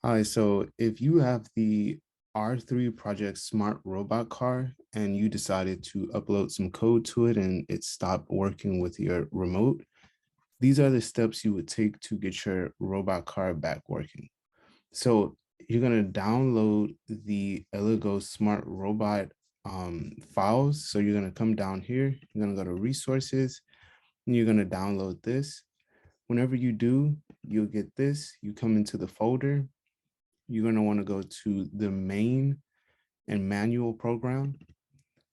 Hi, so if you have the R3 Project Smart Robot Car and you decided to upload some code to it and it stopped working with your remote, these are the steps you would take to get your robot car back working. So you're going to download the ELEGOO Smart Robot files. So you're going to come down here, you're going to go to resources, and you're going to download this. Whenever you do, you'll get this. You come into the folder, you're going to want to go to the main and manual program.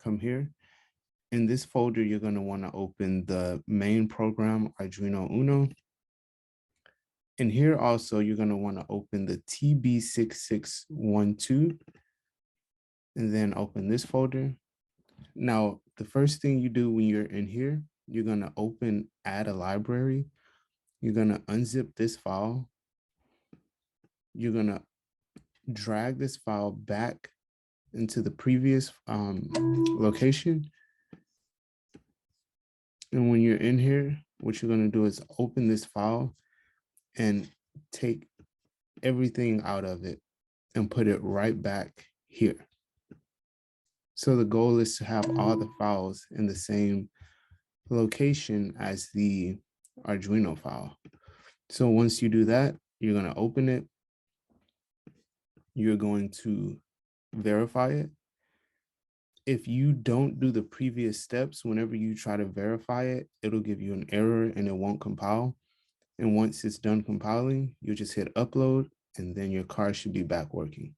Come here. In this folder, you're going to want to open the main program, Arduino Uno. And here also, you're going to want to open the TB6612 and then open this folder. Now, the first thing you do when you're in here, you're going to open add a library. You're going to unzip this file. You're going to drag this file back into the previous location. And when you're in here, what you're going to do is open this file and take everything out of it and put it right back here. So the goal is to have all the files in the same location as the Arduino file. So once you do that, you're going to open it. You're going to verify it. If you don't do the previous steps, whenever you try to verify it, it'll give you an error and it won't compile. And once it's done compiling, you just hit upload and then your car should be back working.